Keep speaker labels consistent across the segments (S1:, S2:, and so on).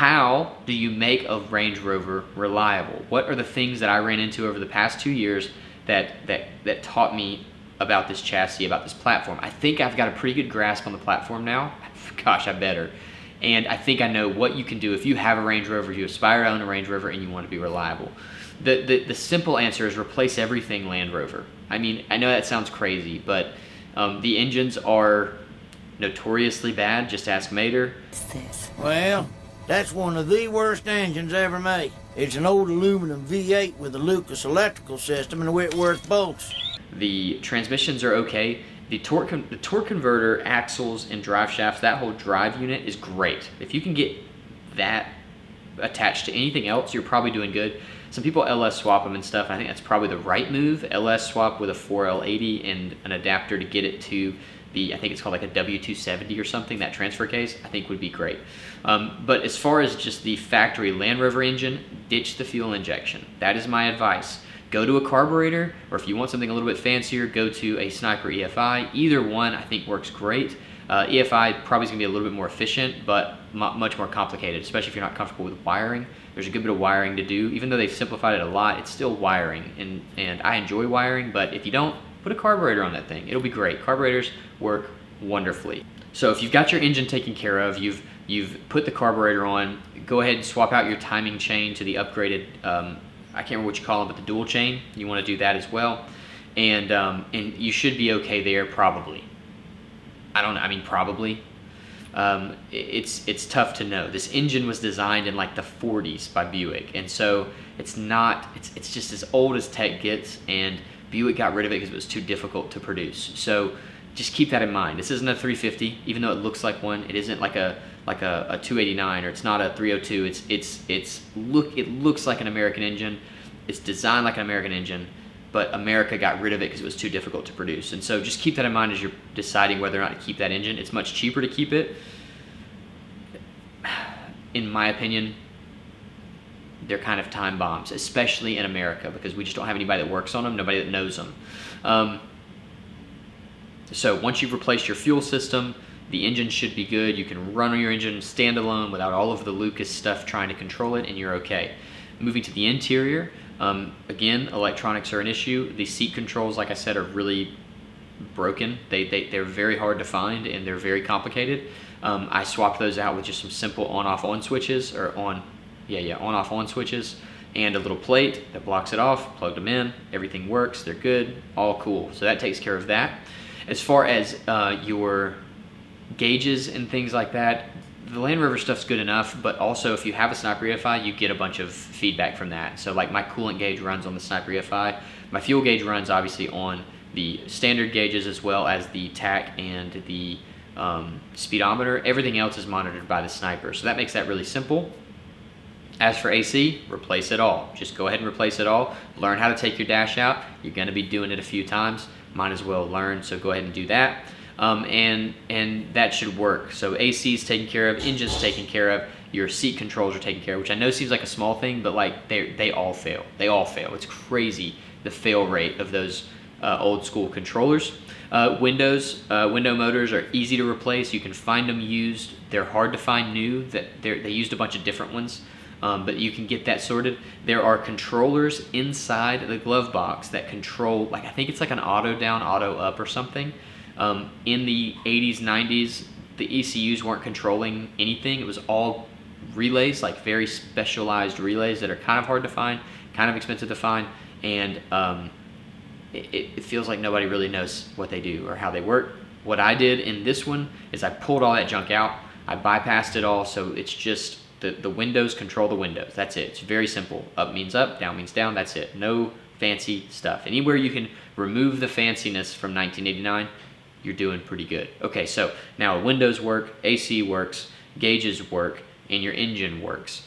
S1: how do you make a Range Rover reliable? What are the things that I ran into over the past 2 years that taught me about this chassis, about this platform? I think I've got a pretty good grasp on the platform now. Gosh, I better. And I think I know what you can do if you have a Range Rover, you aspire to own a Range Rover, and you want to be reliable. The simple answer is replace everything Land Rover. I mean, I know that sounds crazy, but the engines are notoriously bad. Just ask Mater.
S2: Well, that's one of the worst engines ever made. It's an old aluminum V8 with a Lucas electrical system and a Whitworth bolts.
S1: The transmissions are okay. The torque converter, axles, and drive shafts, that whole drive unit is great. If you can get that attached to anything else, you're probably doing good. Some people LS swap them and stuff. I think that's probably the right move. LS swap with a 4L80 and an adapter to get it to I think it's called like a W270 or something, that transfer case, I think would be great. But as far as just the factory Land Rover engine, ditch the fuel injection. That is my advice. Go to a carburetor, or if you want something a little bit fancier, go to a Sniper EFI. Either one I think works great. EFI probably is going to be a little bit more efficient, but much more complicated, especially if you're not comfortable with wiring. There's a good bit of wiring to do. Even though they've simplified it a lot, it's still wiring, and I enjoy wiring, but if you don't, put a carburetor on that thing. It'll be great. Carburetors work wonderfully. So if you've got your engine taken care of, you've put the carburetor on, go ahead and swap out your timing chain to the upgraded, I can't remember what you call them, but the dual chain. You want to do that as well. And you should be okay there, probably. Probably. It's tough to know. This engine was designed in like the 40s by Buick, and so it's just as old as tech gets, and Buick got rid of it because it was too difficult to produce. So just keep that in mind. This isn't a 350, even though it looks like one. It isn't like a 289, or it's not a 302. It looks like an American engine. It's designed like an American engine, but America got rid of it because it was too difficult to produce. And so just keep that in mind as you're deciding whether or not to keep that engine. It's much cheaper to keep it. In my opinion, they're kind of time bombs, especially in America, because we just don't have anybody that works on them, nobody that knows them. So once you've replaced your fuel system, the engine should be good. You can run on your engine standalone without all of the Lucas stuff trying to control it, and you're okay. Moving to the interior, again, electronics are an issue. The seat controls, like I said, are really broken. They're very hard to find, and they're very complicated. I swapped those out with just some simple on-off-on switches, or on-off-on switches, and a little plate that blocks it off. Plugged them in, everything works, they're good, all cool. So that takes care of that. As far as your gauges and things like that, the Land Rover stuff's good enough, but also if you have a Sniper EFI, you get a bunch of feedback from that. So like my coolant gauge runs on the Sniper EFI. My fuel gauge runs obviously on the standard gauges, as well as the TAC and the speedometer. Everything else is monitored by the Sniper, so that makes that really simple. As for AC, replace it all. Just go ahead and replace it all. Learn how to take your dash out. You're going to be doing it a few times. Might as well learn, so go ahead and do that. And that should work. So AC is taken care of, engine's taken care of, your seat controls are taken care of, which I know seems like a small thing, but like they all fail. They all fail. It's crazy the fail rate of those old school controllers. Window motors are easy to replace. You can find them used. They're hard to find new. They used a bunch of different ones. But you can get that sorted. There are controllers inside the glove box that control, like I think it's like an auto down, auto up or something. In the 80s, 90s, the ECUs weren't controlling anything. It was all relays, like very specialized relays that are kind of hard to find, kind of expensive to find, and it feels like nobody really knows what they do or how they work. What I did in this one is I pulled all that junk out. I bypassed it all, so it's just the windows control the windows. That's it. It's very simple. Up means up, down means down. That's it. No fancy stuff. Anywhere you can remove the fanciness from 1989, you're doing pretty good. Okay, so now windows work, AC works, gauges work, and your engine works.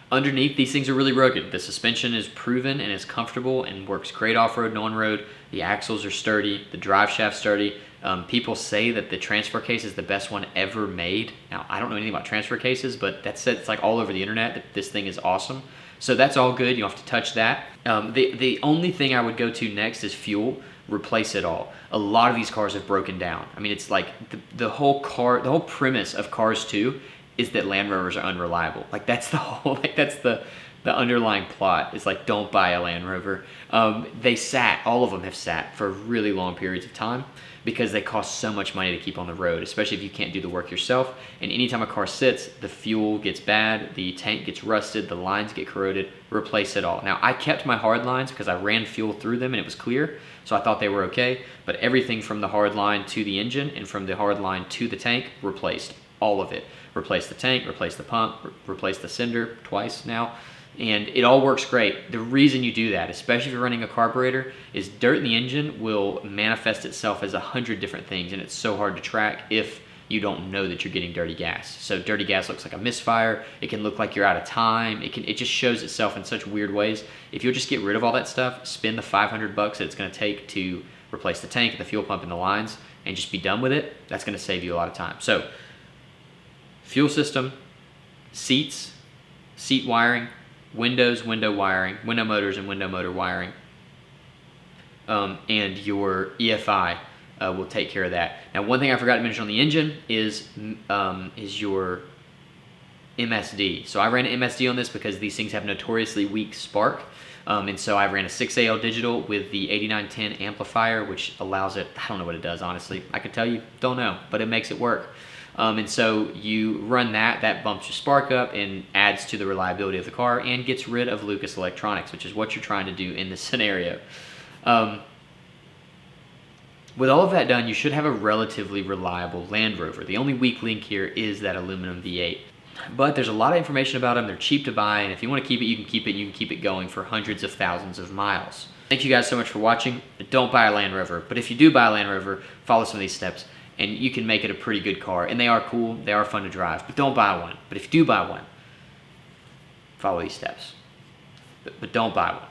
S1: Underneath, these things are really rugged. The suspension is proven and is comfortable and works great off-road and on-road. The axles are sturdy, the drive shaft's sturdy. People say that the transfer case is the best one ever made. Now, I don't know anything about transfer cases, but that said, it's like all over the internet that this thing is awesome. So that's all good. You don't have to touch that. The only thing I would go to next is fuel. Replace it all. A lot of these cars have broken down. I mean, it's like the whole premise of Cars 2 is that Land Rovers are unreliable. Like that's the whole, like that's the underlying plot. Is like, don't buy a Land Rover. All of them have sat for really long periods of time because they cost so much money to keep on the road, especially if you can't do the work yourself. And anytime a car sits, the fuel gets bad, the tank gets rusted, the lines get corroded. Replace it all. Now, I kept my hard lines because I ran fuel through them and it was clear, so I thought they were okay. But everything from the hard line to the engine and from the hard line to the tank, replaced. All of it. Replace the tank, replace the pump, replace the cinder twice now. And it all works great. The reason you do that, especially if you're running a carburetor, is dirt in the engine will manifest itself as 100 different things, and it's so hard to track if you don't know that you're getting dirty gas. So dirty gas looks like a misfire. It can look like you're out of time. It just shows itself in such weird ways. If you'll just get rid of all that stuff, spend the $500 that it's going to take to replace the tank, the fuel pump, and the lines, and just be done with it, that's going to save you a lot of time. So fuel system, seats, seat wiring, windows, window wiring, window motors and window motor wiring, and your EFI will take care of that. Now, one thing I forgot to mention on the engine is your MSD. So I ran an MSD on this because these things have notoriously weak spark, and so I ran a 6AL digital with the 8910 amplifier, which allows it. I don't know what it does, honestly. I could tell you, don't know, but it makes it work. And so you run that bumps your spark up and adds to the reliability of the car and gets rid of Lucas electronics, which is what you're trying to do in this scenario. With all of that done, you should have a relatively reliable Land Rover. The only weak link here is that aluminum V8. But there's a lot of information about them. They're cheap to buy, and if you want to keep it, you can keep it. You can keep it going for hundreds of thousands of miles. Thank you guys so much for watching. Don't buy a Land Rover, but if you do buy a Land Rover, follow some of these steps, and you can make it a pretty good car. And they are cool, they are fun to drive, but don't buy one. But if you do buy one, follow these steps. But don't buy one.